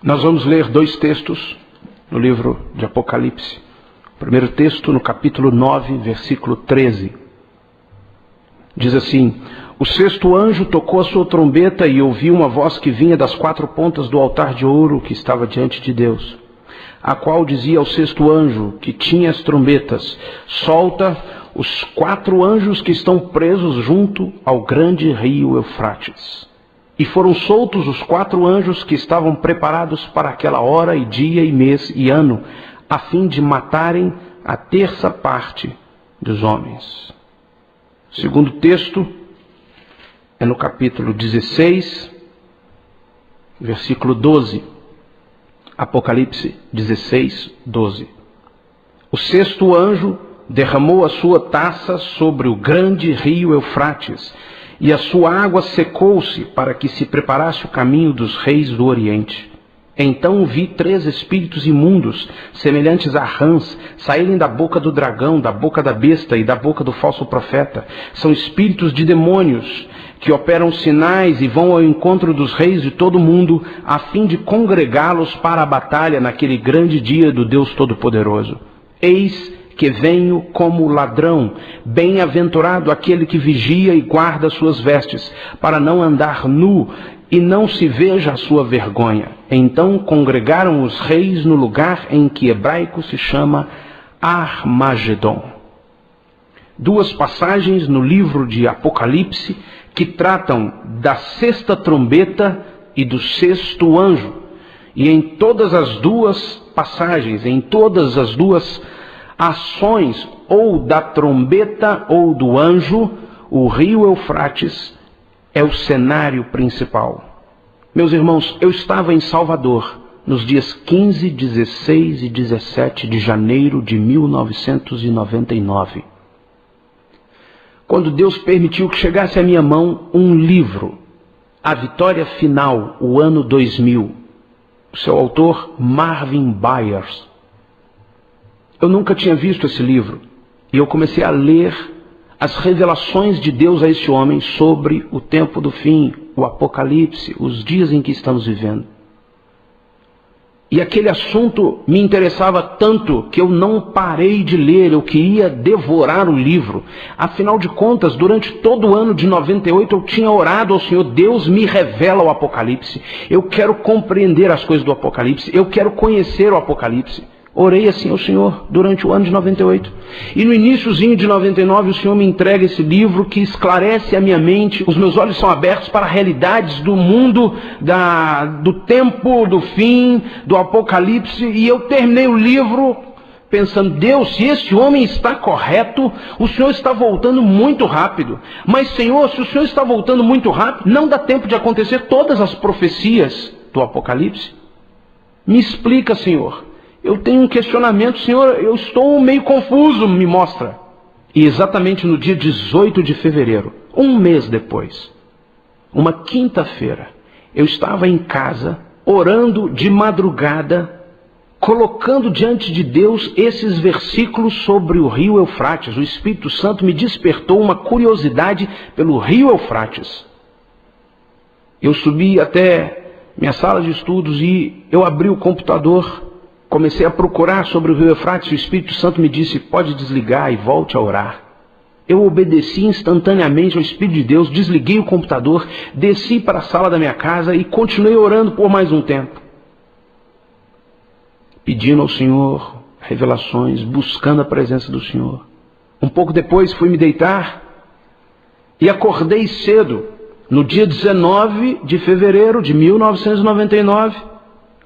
Nós vamos ler dois textos no livro de Apocalipse. O primeiro texto no capítulo 9, versículo 13. Diz assim: o sexto anjo tocou a sua trombeta e ouvi uma voz que vinha das quatro pontas do altar de ouro que estava diante de Deus, a qual dizia ao sexto anjo que tinha as trombetas: solta os quatro anjos que estão presos junto ao grande rio Eufrates. E foram soltos os quatro anjos que estavam preparados para aquela hora e dia e mês e ano, a fim de matarem a terça parte dos homens. O segundo texto é no capítulo 16, versículo 12. Apocalipse 16, 12. O sexto anjo derramou a sua taça sobre o grande rio Eufrates, e a sua água secou-se para que se preparasse o caminho dos reis do Oriente. Então vi 3 espíritos imundos, semelhantes a rãs, saírem da boca do dragão, da boca da besta e da boca do falso profeta. São espíritos de demônios, que operam sinais e vão ao encontro dos reis de todo o mundo, a fim de congregá-los para a batalha naquele grande dia do Deus Todo-Poderoso. Eis que venho como ladrão, bem-aventurado aquele que vigia e guarda suas vestes, para não andar nu e não se veja a sua vergonha. Então congregaram os reis no lugar em que hebraico se chama Armagedon. 2 passagens no livro de Apocalipse que tratam da sexta trombeta e do sexto anjo. E em todas as duas passagens, em todas as duas ações, ou da trombeta ou do anjo, o rio Eufrates é o cenário principal. Meus irmãos, eu estava em Salvador nos dias 15, 16 e 17 de janeiro de 1999. Quando Deus permitiu que chegasse à minha mão um livro, A Vitória Final, o ano 2000. O seu autor, Marvin Byers. Eu nunca tinha visto esse livro, e eu comecei a ler as revelações de Deus a esse homem sobre o tempo do fim, o Apocalipse, os dias em que estamos vivendo. E aquele assunto me interessava tanto que eu não parei de ler, eu queria devorar o livro. Afinal de contas, durante todo o ano de 98 eu tinha orado ao Senhor: Deus, me revela o Apocalipse. Eu quero compreender as coisas do Apocalipse, eu quero conhecer o Apocalipse. Orei assim ao Senhor durante o ano de 98. E no iniciozinho de 99 o Senhor me entrega esse livro que esclarece a minha mente. Os meus olhos são abertos para realidades do mundo, do tempo, do fim, do Apocalipse. E eu terminei o livro pensando: Deus, se este homem está correto, o Senhor está voltando muito rápido. Mas Senhor, se o Senhor está voltando muito rápido, não dá tempo de acontecer todas as profecias do Apocalipse? Me explica, Senhor. Eu tenho um questionamento, Senhor, eu estou meio confuso, me mostra. E exatamente no dia 18 de fevereiro, um mês depois, uma quinta-feira, eu estava em casa, orando de madrugada, colocando diante de Deus esses versículos sobre o rio Eufrates. O Espírito Santo me despertou uma curiosidade pelo rio Eufrates. Eu subi até minha sala de estudos e eu abri o computador. Comecei a procurar sobre o rio Eufrates. O Espírito Santo me disse: pode desligar e volte a orar. Eu obedeci instantaneamente ao Espírito de Deus, desliguei o computador, desci para a sala da minha casa e continuei orando por mais um tempo, pedindo ao Senhor revelações, buscando a presença do Senhor. Um pouco depois fui me deitar e acordei cedo, no dia 19 de fevereiro de 1999,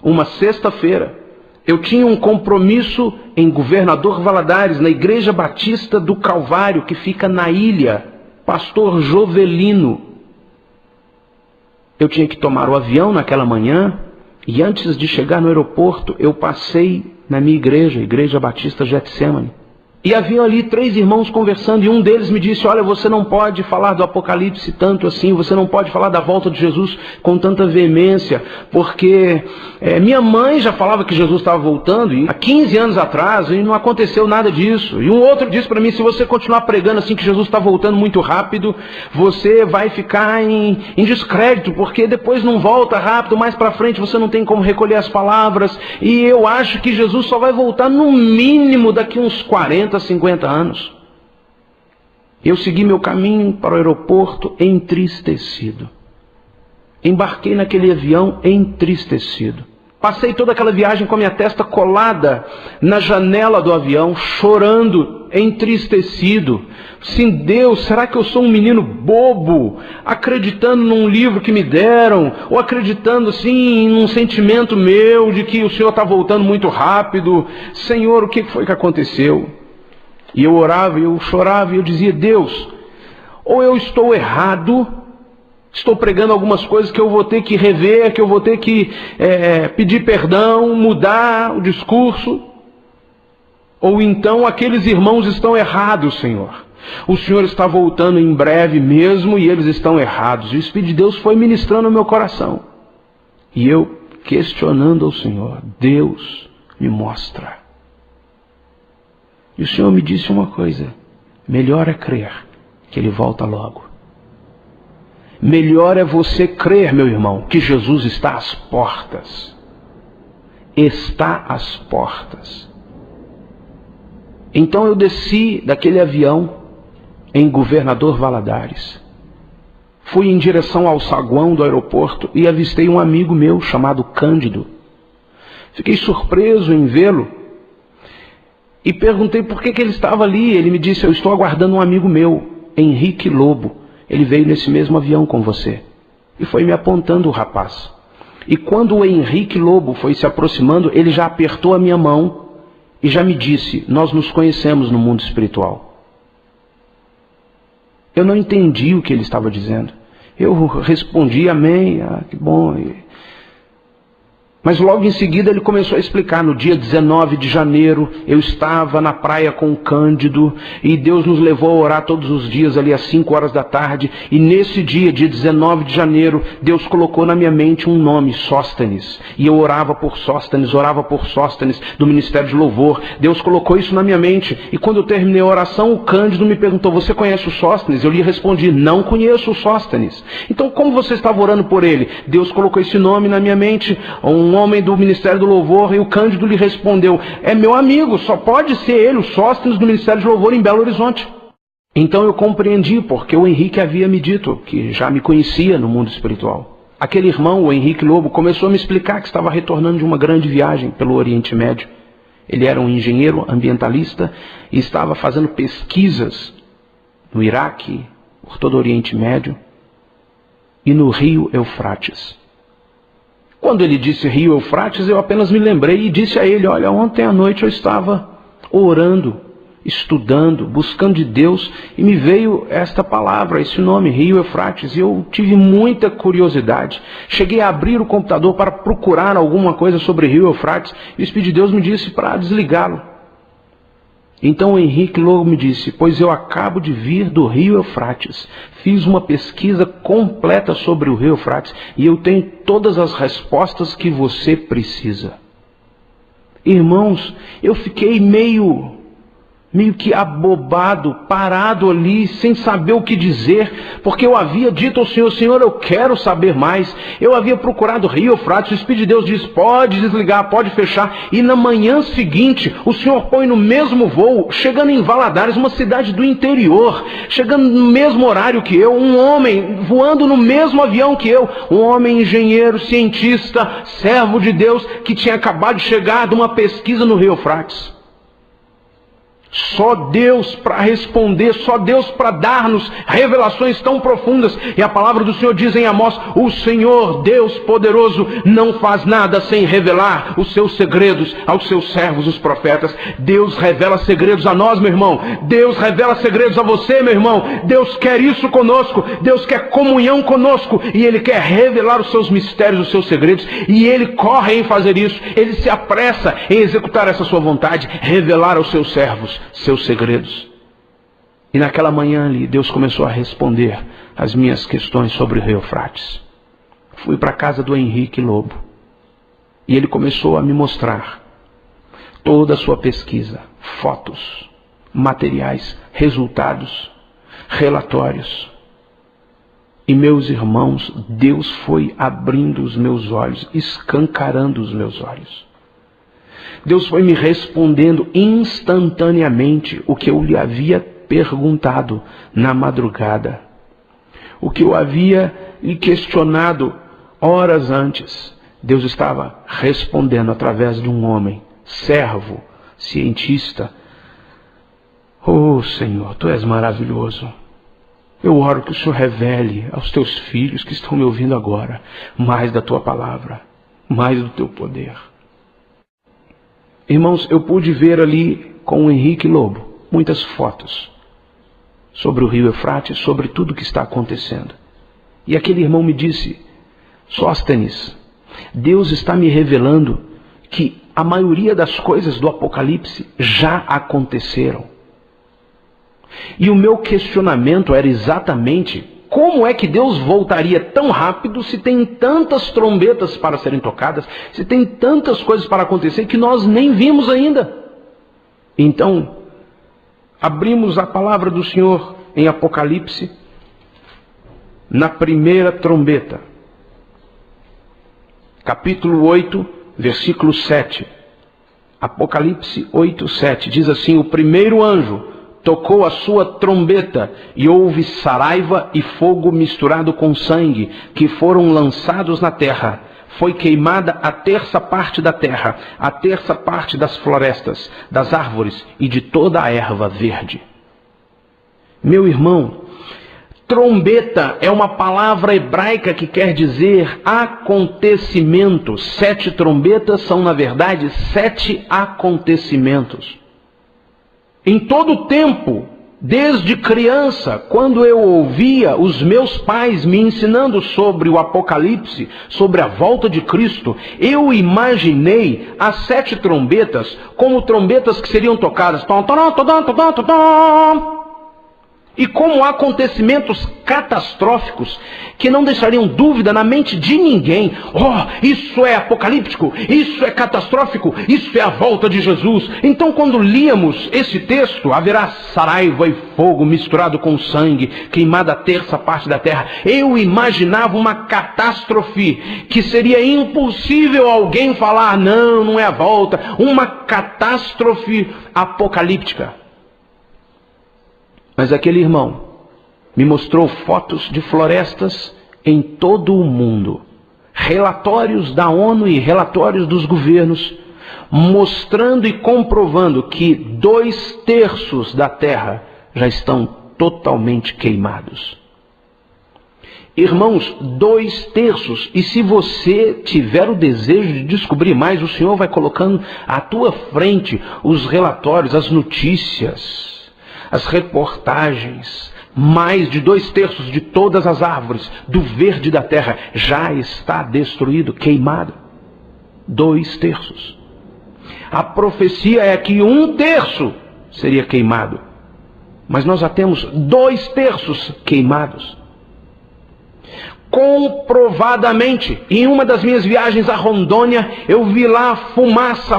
uma sexta-feira. Eu tinha um compromisso em Governador Valadares, na Igreja Batista do Calvário, que fica na ilha, Pastor Jovelino. Eu tinha que tomar o avião naquela manhã, e antes de chegar no aeroporto, eu passei na minha igreja, Igreja Batista Getsemane. E haviam ali 3 irmãos conversando, e um deles me disse: olha, você não pode falar do Apocalipse tanto assim, você não pode falar da volta de Jesus com tanta veemência, porque minha mãe já falava que Jesus estava voltando há 15 anos atrás, e não aconteceu nada disso. E um outro disse para mim: se você continuar pregando assim que Jesus está voltando muito rápido, você vai ficar em descrédito, porque depois não volta rápido, mais para frente você não tem como recolher as palavras, e eu acho que Jesus só vai voltar no mínimo daqui uns 40, 50 anos. Eu segui meu caminho para o aeroporto entristecido. Embarquei naquele avião entristecido. Passei toda aquela viagem com a minha testa colada na janela do avião, chorando, entristecido. Sim, Deus, será que eu sou um menino bobo, acreditando num livro que me deram, ou acreditando assim num sentimento meu de que o Senhor está voltando muito rápido? Senhor, o que foi que aconteceu? E eu orava, eu chorava, e eu dizia: Deus, ou eu estou errado, estou pregando algumas coisas que eu vou ter que rever, que eu vou ter que pedir perdão, mudar o discurso, ou então aqueles irmãos estão errados, Senhor. O Senhor está voltando em breve mesmo e eles estão errados. E o Espírito de Deus foi ministrando no meu coração. E eu questionando ao Senhor: Deus, me mostra. E o Senhor me disse uma coisa: melhor é crer que Ele volta logo. Melhor é você crer, meu irmão, que Jesus está às portas. Está às portas. Então eu desci daquele avião em Governador Valadares. Fui em direção ao saguão do aeroporto e avistei um amigo meu chamado Cândido. Fiquei surpreso em vê-lo e perguntei por que ele estava ali. Ele me disse: eu estou aguardando um amigo meu, Henrique Lobo. Ele veio nesse mesmo avião com você. E foi me apontando o rapaz. E quando o Henrique Lobo foi se aproximando, ele já apertou a minha mão e já me disse: nós nos conhecemos no mundo espiritual. Eu não entendi o que ele estava dizendo. Eu respondi: amém, que bom. Mas logo em seguida ele começou a explicar: no dia 19 de janeiro eu estava na praia com o Cândido e Deus nos levou a orar todos os dias ali às 5 horas da tarde, e nesse dia 19 de janeiro, Deus colocou na minha mente um nome, Sóstenes, e eu orava por Sóstenes do Ministério de Louvor. Deus colocou isso na minha mente, e quando eu terminei a oração, o Cândido me perguntou: você conhece o Sóstenes? Eu lhe respondi: não conheço o Sóstenes. Então como você estava orando por ele? Deus colocou esse nome na minha mente, um homem do Ministério do Louvor. E o Cândido lhe respondeu: é meu amigo, só pode ser ele, o Sóstenes do Ministério de Louvor em Belo Horizonte. Então eu compreendi, porque o Henrique havia me dito que já me conhecia no mundo espiritual. Aquele irmão, o Henrique Lobo, começou a me explicar que estava retornando de uma grande viagem pelo Oriente Médio. Ele era um engenheiro ambientalista e estava fazendo pesquisas no Iraque, por todo o Oriente Médio e no rio Eufrates. Quando ele disse rio Eufrates, eu apenas me lembrei e disse a ele: olha, ontem à noite eu estava orando, estudando, buscando de Deus, e me veio esta palavra, esse nome, rio Eufrates, e eu tive muita curiosidade. Cheguei a abrir o computador para procurar alguma coisa sobre rio Eufrates, e o Espírito de Deus me disse para desligá-lo. Então o Henrique logo me disse: pois eu acabo de vir do rio Eufrates, fiz uma pesquisa completa sobre o rio Eufrates e eu tenho todas as respostas que você precisa. Irmãos, eu fiquei meio que abobado, parado ali, sem saber o que dizer, porque eu havia dito ao Senhor: Senhor, eu quero saber mais. Eu havia procurado rio Eufrates, o Espírito de Deus diz: pode desligar, pode fechar. E na manhã seguinte, o Senhor põe no mesmo voo, chegando em Valadares, uma cidade do interior, chegando no mesmo horário que eu, um homem voando no mesmo avião que eu, um homem engenheiro, cientista, servo de Deus, que tinha acabado de chegar de uma pesquisa no rio Eufrates. Só Deus para responder, só Deus para dar-nos revelações tão profundas. E a palavra do Senhor diz em Amós: o Senhor, Deus poderoso, não faz nada sem revelar os seus segredos aos seus servos, os profetas. Deus revela segredos a nós, meu irmão. Deus revela segredos a você, meu irmão. Deus quer isso conosco. Deus quer comunhão conosco. E Ele quer revelar os seus mistérios, os seus segredos. E Ele corre em fazer isso. Ele se apressa em executar essa sua vontade, revelar aos seus servos. seus segredos. E naquela manhã ali, Deus começou a responder as minhas questões sobre o rio Eufrates. Fui para a casa do Henrique Lobo. E ele começou a me mostrar toda a sua pesquisa, fotos, materiais, resultados, relatórios. E meus irmãos, Deus foi abrindo os meus olhos, escancarando os meus olhos. Deus foi me respondendo instantaneamente o que eu lhe havia perguntado na madrugada. O que eu havia lhe questionado horas antes. Deus estava respondendo através de um homem, servo, cientista. Oh Senhor, Tu és maravilhoso. Eu oro que o Senhor revele aos Teus filhos que estão me ouvindo agora mais da Tua palavra, mais do Teu poder. Irmãos, eu pude ver ali com o Henrique Lobo muitas fotos sobre o rio Eufrates, sobre tudo o que está acontecendo. E aquele irmão me disse, Sóstenes, Deus está me revelando que a maioria das coisas do Apocalipse já aconteceram. E o meu questionamento era exatamente como é que Deus voltaria tão rápido se tem tantas trombetas para serem tocadas, se tem tantas coisas para acontecer que nós nem vimos ainda. Então, abrimos a palavra do Senhor em Apocalipse, na primeira trombeta. Capítulo 8, versículo 7. Apocalipse 8, 7. Diz assim, o primeiro anjo tocou a sua trombeta e houve saraiva e fogo misturado com sangue, que foram lançados na terra. Foi queimada a terça parte da terra, a terça parte das florestas, das árvores e de toda a erva verde. Meu irmão, trombeta é uma palavra hebraica que quer dizer acontecimento. 7 trombetas são, na verdade, 7 acontecimentos. Em todo o tempo, desde criança, quando eu ouvia os meus pais me ensinando sobre o Apocalipse, sobre a volta de Cristo, eu imaginei as 7 trombetas como trombetas que seriam tocadas. E como acontecimentos catastróficos que não deixariam dúvida na mente de ninguém. Oh, isso é apocalíptico, isso é catastrófico, isso é a volta de Jesus. Então quando líamos esse texto, haverá saraiva e fogo misturado com sangue, queimada a terça parte da terra. Eu imaginava uma catástrofe que seria impossível alguém falar, não, não é a volta. Uma catástrofe apocalíptica. Mas aquele irmão me mostrou fotos de florestas em todo o mundo, relatórios da ONU e relatórios dos governos, mostrando e comprovando que 2/3 da terra já estão totalmente queimados. Irmãos, 2/3, e se você tiver o desejo de descobrir mais, o Senhor vai colocando à tua frente os relatórios, as notícias, as reportagens. Mais de 2/3 de todas as árvores do verde da terra já está destruído, queimado. 2/3. A profecia é que 1/3 seria queimado, mas nós já temos 2/3 queimados. Comprovadamente, em uma das minhas viagens a Rondônia, eu vi lá fumaça,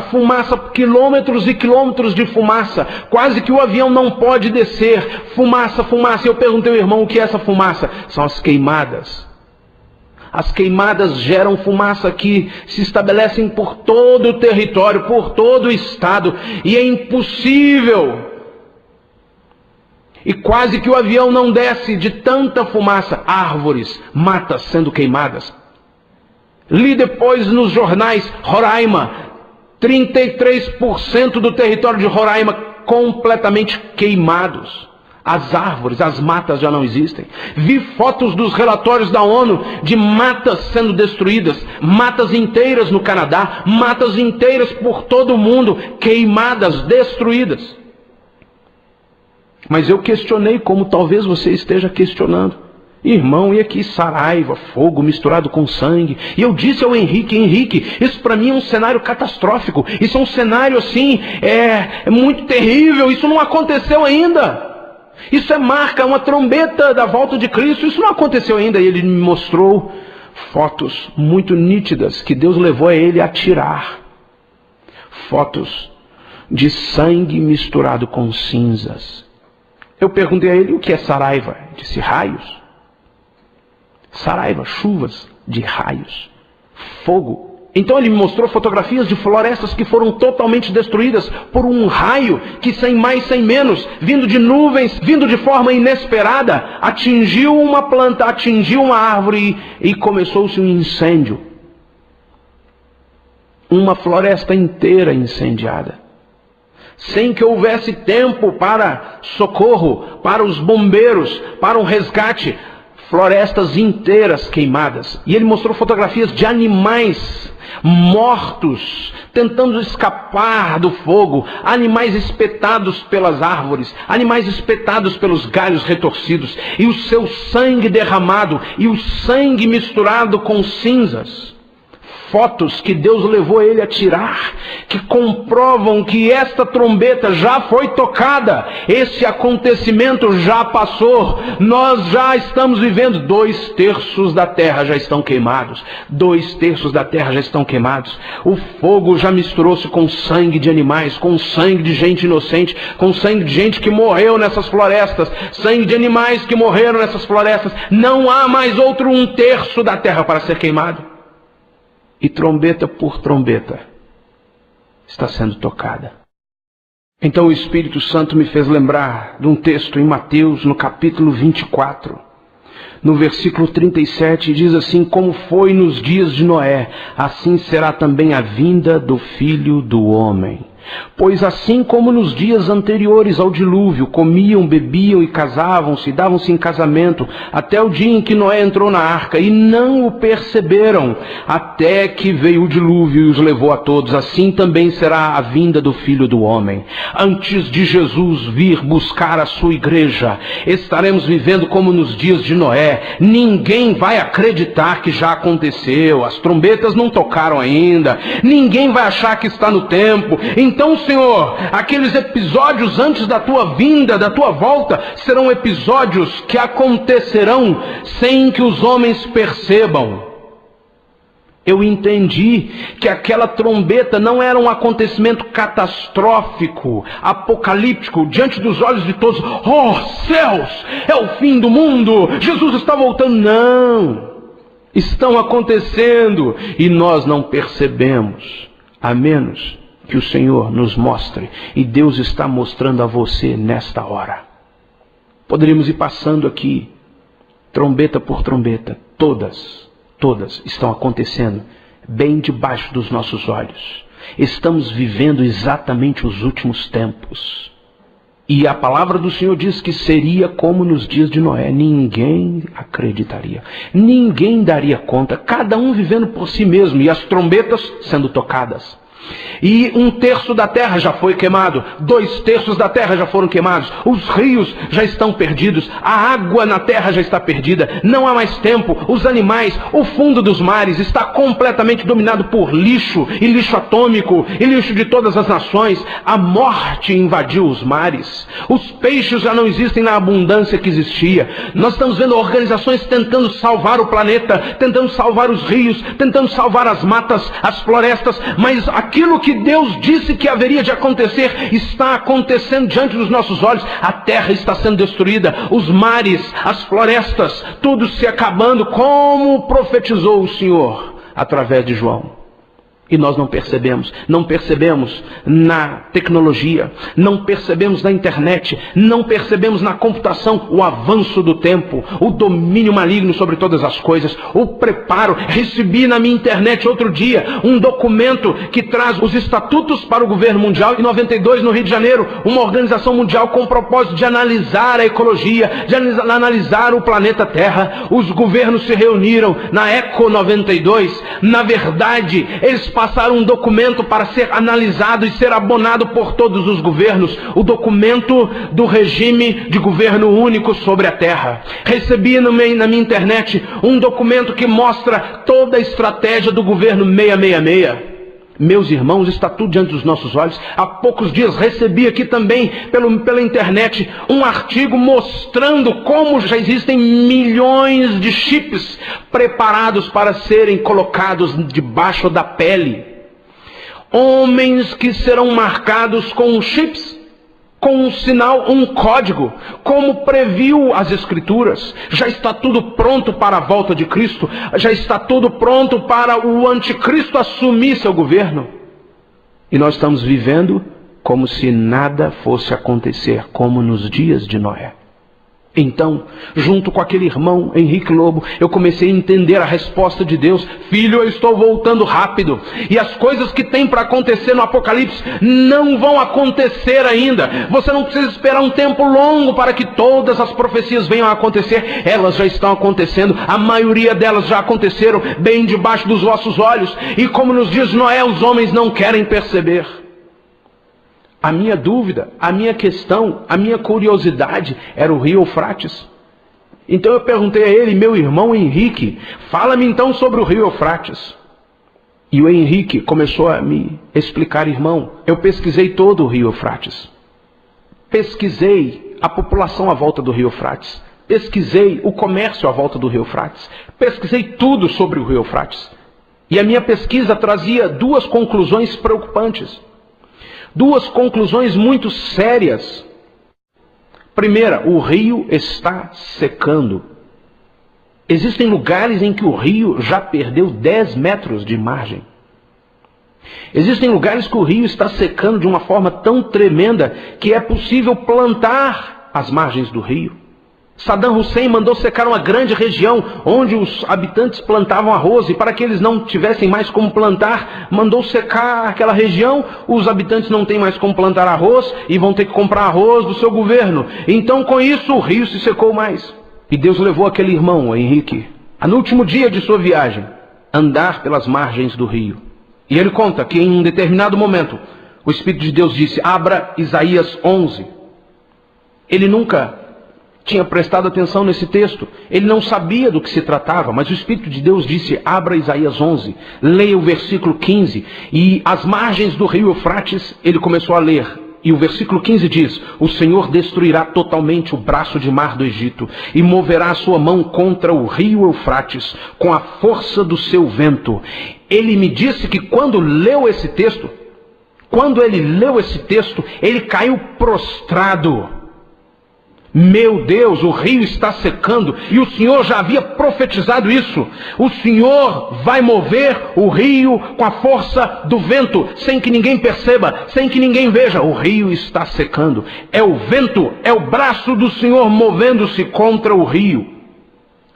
quilômetros e quilômetros de fumaça, quase que o avião não pode descer, fumaça. Eu perguntei ao irmão o que é essa fumaça. São as queimadas. As queimadas geram fumaça que se estabelecem por todo o território, por todo o estado, e é impossível. E quase que o avião não desce de tanta fumaça. Árvores, matas sendo queimadas. Li depois nos jornais, Roraima, 33% do território de Roraima completamente queimados. As árvores, as matas já não existem. Vi fotos dos relatórios da ONU de matas sendo destruídas, matas inteiras no Canadá, matas inteiras por todo o mundo, queimadas, destruídas. Mas eu questionei, como talvez você esteja questionando. Irmão, e aqui saraiva, fogo misturado com sangue. E eu disse ao Henrique, isso para mim é um cenário catastrófico. Isso é um cenário assim, é muito terrível. Isso não aconteceu ainda. Isso é marca, uma trombeta da volta de Cristo. Isso não aconteceu ainda. E ele me mostrou fotos muito nítidas que Deus levou a ele a tirar. Fotos de sangue misturado com cinzas. Eu perguntei a ele o que é saraiva. Ele disse raios. Saraiva, chuvas de raios, fogo. Então ele me mostrou fotografias de florestas que foram totalmente destruídas por um raio que, sem mais, sem menos, vindo de nuvens, vindo de forma inesperada, atingiu uma planta, atingiu uma árvore e começou-se um incêndio. Uma floresta inteira incendiada. Sem que houvesse tempo para socorro, para os bombeiros, para um resgate. Florestas inteiras queimadas. E ele mostrou fotografias de animais mortos, tentando escapar do fogo. Animais espetados pelas árvores, animais espetados pelos galhos retorcidos. E o seu sangue derramado, e o sangue misturado com cinzas. Fotos que Deus levou ele a tirar, que comprovam que esta trombeta já foi tocada, esse acontecimento já passou, nós já estamos vivendo, 2/3 da terra já estão queimados, 2/3 da terra já estão queimados, o fogo já misturou-se com sangue de animais, com sangue de gente inocente, com sangue de gente que morreu nessas florestas, sangue de animais que morreram nessas florestas, não há mais outro 1/3 da terra para ser queimado. E trombeta por trombeta está sendo tocada. Então o Espírito Santo me fez lembrar de um texto em Mateus, no capítulo 24. No versículo 37 diz assim: como foi nos dias de Noé, assim será também a vinda do Filho do Homem. Pois assim como nos dias anteriores ao dilúvio, comiam, bebiam e casavam-se, davam-se em casamento, até o dia em que Noé entrou na arca, e não o perceberam, até que veio o dilúvio e os levou a todos, assim também será a vinda do Filho do Homem. Antes de Jesus vir buscar a sua igreja, estaremos vivendo como nos dias de Noé. Ninguém vai acreditar que já aconteceu, as trombetas não tocaram ainda, ninguém vai achar que está no tempo. Então, Senhor, aqueles episódios antes da tua vinda, da tua volta, serão episódios que acontecerão sem que os homens percebam. Eu entendi que aquela trombeta não era um acontecimento catastrófico, apocalíptico, diante dos olhos de todos. Oh, céus, é o fim do mundo, Jesus está voltando. Não, estão acontecendo e nós não percebemos, a menos que o Senhor nos mostre, e Deus está mostrando a você nesta hora. Poderíamos ir passando aqui, trombeta por trombeta, todas estão acontecendo bem debaixo dos nossos olhos. Estamos vivendo exatamente os últimos tempos. E a palavra do Senhor diz que seria como nos dias de Noé. Ninguém acreditaria, ninguém daria conta, cada um vivendo por si mesmo, e as trombetas sendo tocadas. E 1/3 da terra já foi queimado, 2/3 da terra já foram queimados, os rios já estão perdidos, a água na terra já está perdida, não há mais tempo, os animais, o fundo dos mares está completamente dominado por lixo, e lixo atômico, e lixo de todas as nações. A morte invadiu os mares, os peixes já não existem na abundância que existia. Nós estamos vendo organizações tentando salvar o planeta, tentando salvar os rios, tentando salvar as matas, as florestas, mas aquilo que Deus disse que haveria de acontecer está acontecendo diante dos nossos olhos. A terra está sendo destruída, os mares, as florestas, tudo se acabando, como profetizou o Senhor através de João. E nós não percebemos na tecnologia, não percebemos na internet, não percebemos na computação o avanço do tempo, o domínio maligno sobre todas as coisas, o preparo. Recebi na minha internet outro dia um documento que traz os estatutos para o governo mundial. Em 92, no Rio de Janeiro, uma organização mundial com o propósito de analisar a ecologia, de analisar o planeta Terra. Os governos se reuniram na Eco 92. Na verdade, eles passaram um documento para ser analisado e ser abonado por todos os governos, o documento do regime de governo único sobre a terra. Recebi na minha internet um documento que mostra toda a estratégia do governo 666. Meus irmãos, está tudo diante dos nossos olhos. Há poucos dias recebi aqui também pela internet um artigo mostrando como já existem milhões de chips preparados para serem colocados debaixo da pele. Homens que serão marcados com chips, com um sinal, um código, como previu as Escrituras. Já está tudo pronto para a volta de Cristo, já está tudo pronto para o anticristo assumir seu governo. E nós estamos vivendo como se nada fosse acontecer, como nos dias de Noé. Então, junto com aquele irmão, Henrique Lobo, eu comecei a entender a resposta de Deus. Filho, eu estou voltando rápido. E as coisas que tem para acontecer no Apocalipse não vão acontecer ainda. Você não precisa esperar um tempo longo para que todas as profecias venham a acontecer. Elas já estão acontecendo. A maioria delas já aconteceram bem debaixo dos vossos olhos. E como nos dias de Noé, os homens não querem perceber. A minha dúvida, a minha questão, a minha curiosidade era o rio Eufrates. Então eu perguntei a ele, meu irmão Henrique, fala-me então sobre o rio Eufrates. E o Henrique começou a me explicar, irmão, eu pesquisei todo o rio Eufrates. Pesquisei a população à volta do rio Eufrates. Pesquisei o comércio à volta do rio Eufrates. Pesquisei tudo sobre o rio Eufrates. E a minha pesquisa trazia duas conclusões preocupantes. Duas conclusões muito sérias. Primeira, o rio está secando. Existem lugares em que o rio já perdeu 10 metros de margem. Existem lugares que o rio está secando de uma forma tão tremenda que é possível plantar as margens do rio. Saddam Hussein mandou secar uma grande região onde os habitantes plantavam arroz, e para que eles não tivessem mais como plantar, mandou secar aquela região. Os habitantes não têm mais como plantar arroz e vão ter que comprar arroz do seu governo. Então com isso o rio se secou mais. E Deus levou aquele irmão, Henrique, no último dia de sua viagem, andar pelas margens do rio. E ele conta que em um determinado momento o Espírito de Deus disse, abra Isaías 11. Ele nunca tinha prestado atenção nesse texto. Ele não sabia do que se tratava, mas o Espírito de Deus disse, abra Isaías 11, leia o versículo 15. E as margens do rio Eufrates, ele começou a ler. E o versículo 15 diz, o Senhor destruirá totalmente o braço de mar do Egito e moverá a sua mão contra o rio Eufrates com a força do seu vento. Ele me disse que quando ele leu esse texto, ele caiu prostrado. Meu Deus, o rio está secando, e o Senhor já havia profetizado isso. O Senhor vai mover o rio com a força do vento, sem que ninguém perceba, sem que ninguém veja. O rio está secando. É o vento, é o braço do Senhor movendo-se contra o rio.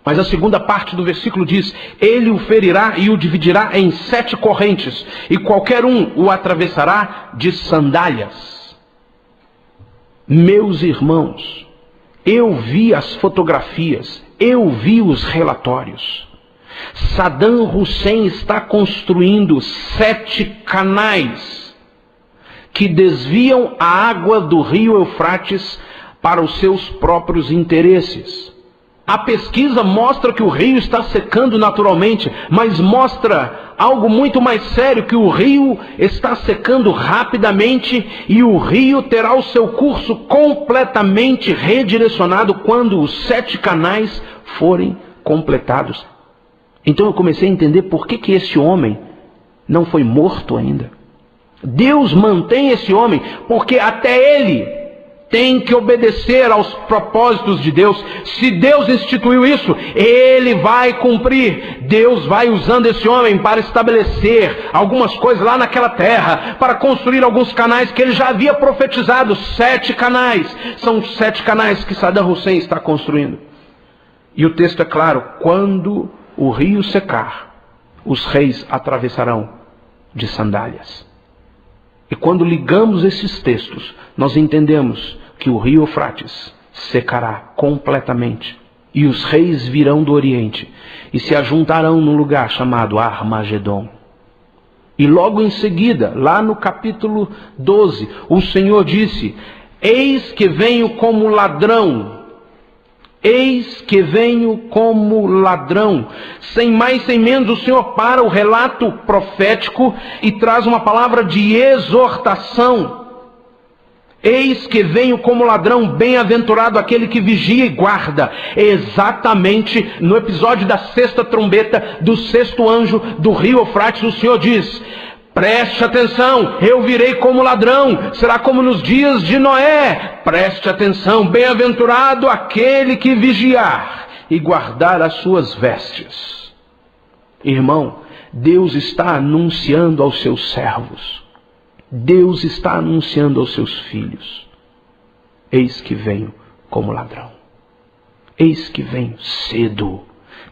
Mas a segunda parte do versículo diz, ele o ferirá e o dividirá em 7 correntes, e qualquer um o atravessará de sandálias. Meus irmãos, eu vi as fotografias, eu vi os relatórios. Saddam Hussein está construindo 7 canais que desviam a água do rio Eufrates para os seus próprios interesses. A pesquisa mostra que o rio está secando naturalmente, mas mostra algo muito mais sério, que o rio está secando rapidamente e o rio terá o seu curso completamente redirecionado quando os 7 canais forem completados. Então eu comecei a entender por que esse homem não foi morto ainda. Deus mantém esse homem porque até ele tem que obedecer aos propósitos de Deus. Se Deus instituiu isso, Ele vai cumprir. Deus vai usando esse homem para estabelecer algumas coisas lá naquela terra, para construir alguns canais que Ele já havia profetizado. 7 canais. São 7 canais que Saddam Hussein está construindo. E o texto é claro, quando o rio secar, os reis atravessarão de sandálias. E quando ligamos esses textos, nós entendemos que o rio Eufrates secará completamente. E os reis virão do Oriente e se ajuntarão num lugar chamado Armagedon. E logo em seguida, lá no capítulo 12, o Senhor disse: eis que venho como ladrão. Eis que venho como ladrão. Sem mais, sem menos, o Senhor para o relato profético e traz uma palavra de exortação. Eis que venho como ladrão, bem-aventurado aquele que vigia e guarda. Exatamente no episódio da sexta trombeta, do sexto anjo do rio Eufrates, o Senhor diz: preste atenção, eu virei como ladrão, será como nos dias de Noé. Preste atenção, bem-aventurado aquele que vigiar e guardar as suas vestes. Irmão, Deus está anunciando aos seus servos, Deus está anunciando aos seus filhos: eis que venho como ladrão, eis que venho cedo.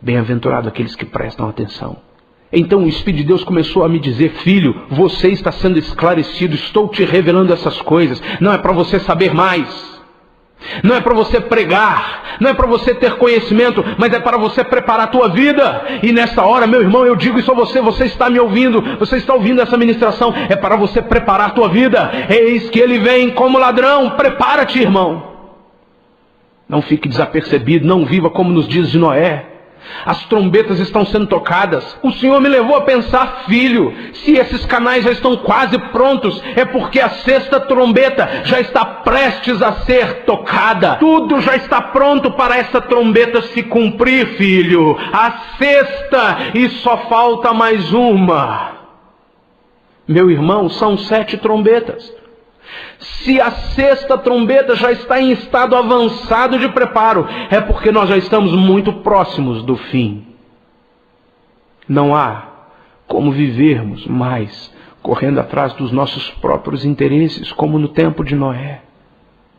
Bem-aventurado aqueles que prestam atenção. Então o Espírito de Deus começou a me dizer: filho, você está sendo esclarecido, estou te revelando essas coisas. Não é para você saber mais, não é para você pregar, não é para você ter conhecimento, mas é para você preparar a tua vida. E nesta hora, meu irmão, eu digo isso a você, você está me ouvindo, você está ouvindo essa ministração, é para você preparar a tua vida. Eis que ele vem como ladrão. Prepara-te, irmão. Não fique desapercebido, não viva como nos dias de Noé. As trombetas estão sendo tocadas. O Senhor me levou a pensar: filho, se esses canais já estão quase prontos, é porque a sexta trombeta já está prestes a ser tocada. Tudo já está pronto para essa trombeta se cumprir, filho. A sexta, e só falta mais uma. Meu irmão, são 7 trombetas. Se a sexta trombeta já está em estado avançado de preparo, é porque nós já estamos muito próximos do fim. Não há como vivermos mais correndo atrás dos nossos próprios interesses, como no tempo de Noé.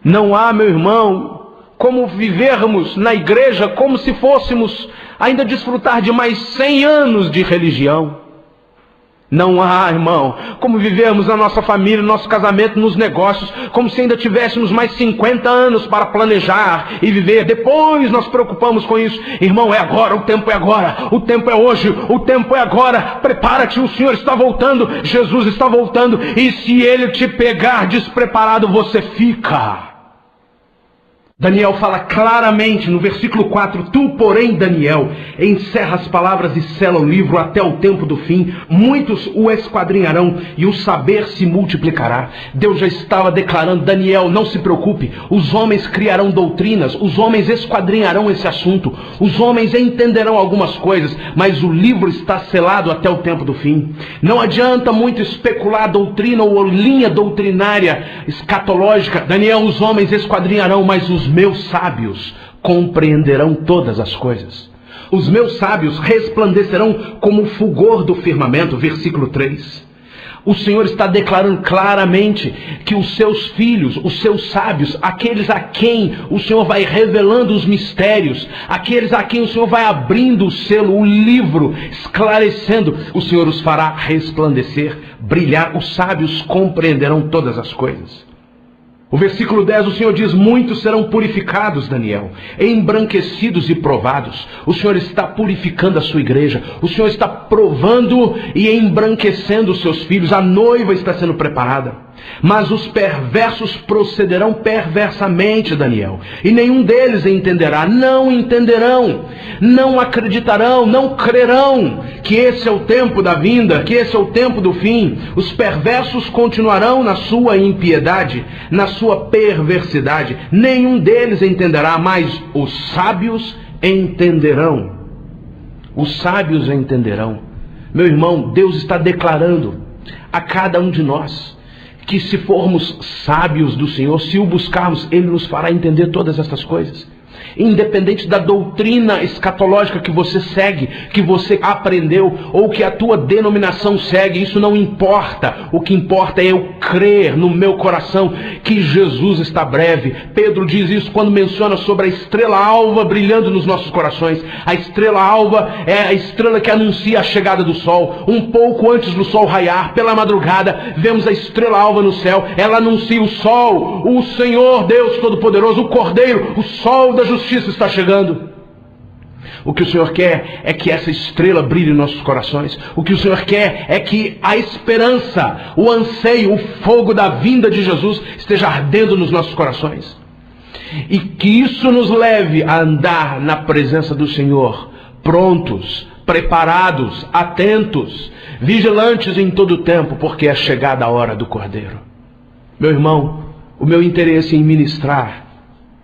Não há, meu irmão, como vivermos na igreja como se fôssemos ainda desfrutar de mais 100 anos de religião. Não há, irmão, como vivermos na nossa família, no nosso casamento, nos negócios, como se ainda tivéssemos mais 50 anos para planejar e viver. Depois nós preocupamos com isso. Irmão, é agora, o tempo é agora, o tempo é hoje, o tempo é agora. Prepara-te, o Senhor está voltando, Jesus está voltando, e se Ele te pegar despreparado, você fica. Daniel fala claramente no versículo 4: tu, porém, Daniel, encerra as palavras e sela o livro até o tempo do fim. Muitos o esquadrinharão e o saber se multiplicará. Deus já estava declarando: Daniel, não se preocupe, os homens criarão doutrinas, os homens esquadrinharão esse assunto, os homens entenderão algumas coisas, mas o livro está selado até o tempo do fim. Não adianta muito especular doutrina ou linha doutrinária escatológica. Daniel, os homens esquadrinharão, mas os meus sábios compreenderão todas as coisas. Os meus sábios resplandecerão como o fulgor do firmamento. Versículo 3. O Senhor está declarando claramente que os seus filhos, os seus sábios, aqueles a quem o Senhor vai revelando os mistérios, aqueles a quem o Senhor vai abrindo o selo, o livro, esclarecendo, o Senhor os fará resplandecer, brilhar. Os sábios compreenderão todas as coisas. O versículo 10, o Senhor diz: muitos serão purificados, Daniel, embranquecidos e provados. O Senhor está purificando a sua igreja, o Senhor está provando e embranquecendo os seus filhos. A noiva está sendo preparada. Mas os perversos procederão perversamente, Daniel, e nenhum deles entenderá. Não entenderão, não acreditarão, não crerão que esse é o tempo da vinda, que esse é o tempo do fim. Os perversos continuarão na sua impiedade, na sua perversidade. Nenhum deles entenderá, mas os sábios entenderão. Os sábios entenderão. Meu irmão, Deus está declarando a cada um de nós que se formos sábios do Senhor, se o buscarmos, Ele nos fará entender todas essas coisas. Independente da doutrina escatológica que você segue, que você aprendeu, ou que a tua denominação segue, isso não importa. O que importa é eu crer no meu coração que Jesus está breve. Pedro diz isso quando menciona sobre a estrela alva brilhando nos nossos corações. A estrela alva é a estrela que anuncia a chegada do sol. Um pouco antes do sol raiar, pela madrugada, vemos a estrela alva no céu. Ela anuncia o sol, o Senhor Deus Todo-Poderoso, o Cordeiro, o sol da justiça está chegando. O que o Senhor quer é que essa estrela brilhe em nossos corações. O que o Senhor quer é que a esperança, o anseio, o fogo da vinda de Jesus esteja ardendo nos nossos corações. E que isso nos leve a andar na presença do Senhor, prontos, preparados, atentos, vigilantes em todo o tempo, porque é chegada a hora do Cordeiro. Meu irmão, o meu interesse em ministrar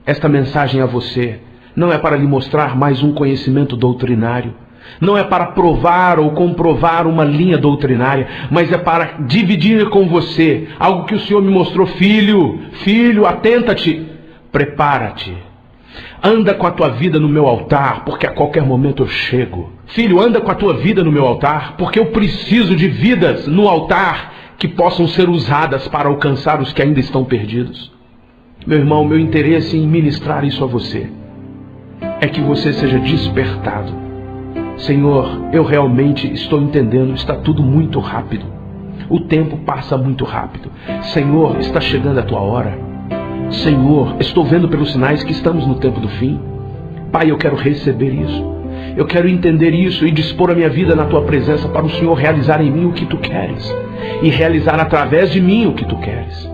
esta mensagem a você não é para lhe mostrar mais um conhecimento doutrinário, não é para provar ou comprovar uma linha doutrinária, mas é para dividir com você algo que o Senhor me mostrou. Filho, atenta-te, prepara-te, anda com a tua vida no meu altar, porque a qualquer momento eu chego. Filho, anda com a tua vida no meu altar, porque eu preciso de vidas no altar que possam ser usadas para alcançar os que ainda estão perdidos. Meu irmão, meu interesse em ministrar isso a você é que você seja despertado. Senhor, eu realmente estou entendendo, está tudo muito rápido. O tempo passa muito rápido. Senhor, está chegando a tua hora. Senhor, estou vendo pelos sinais que estamos no tempo do fim. Pai, eu quero receber isso. Eu quero entender isso e dispor a minha vida na tua presença para o Senhor realizar em mim o que tu queres e realizar através de mim o que tu queres.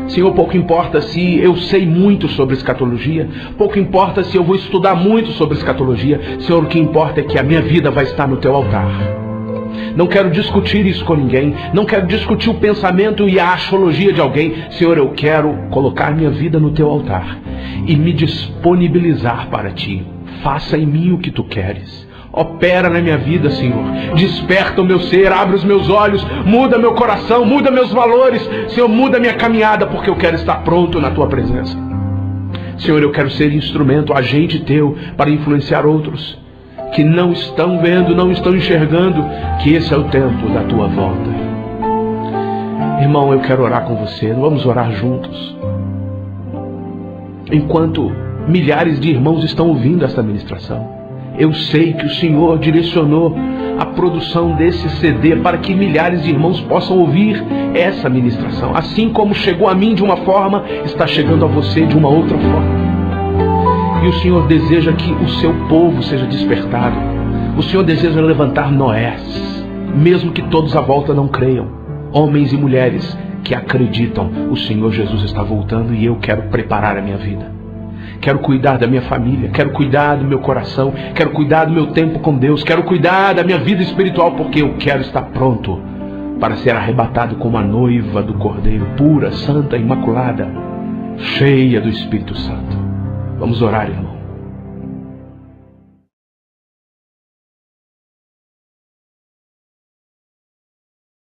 Senhor, pouco importa se eu sei muito sobre escatologia, pouco importa se eu vou estudar muito sobre escatologia. Senhor, o que importa é que a minha vida vai estar no teu altar. Não quero discutir isso com ninguém, não quero discutir o pensamento e a axiologia de alguém. Senhor, eu quero colocar minha vida no teu altar e me disponibilizar para ti. Faça em mim o que tu queres. Opera na minha vida, Senhor. Desperta o meu ser, abre os meus olhos, muda meu coração, muda meus valores. Senhor, muda minha caminhada, porque eu quero estar pronto na tua presença. Senhor, eu quero ser instrumento, agente teu, para influenciar outros que não estão vendo, não estão enxergando que esse é o tempo da tua volta. Irmão, eu quero orar com você. Vamos orar juntos. Enquanto milhares de irmãos estão ouvindo esta ministração, eu sei que o Senhor direcionou a produção desse CD para que milhares de irmãos possam ouvir essa ministração. Assim como chegou a mim de uma forma, está chegando a você de uma outra forma. E o Senhor deseja que o seu povo seja despertado. O Senhor deseja levantar Noés, mesmo que todos à volta não creiam. Homens e mulheres que acreditam, o Senhor Jesus está voltando e eu quero preparar a minha vida. Quero cuidar da minha família, quero cuidar do meu coração, quero cuidar do meu tempo com Deus, quero cuidar da minha vida espiritual, porque eu quero estar pronto para ser arrebatado como a noiva do Cordeiro, pura, santa, imaculada, cheia do Espírito Santo. Vamos orar, irmão.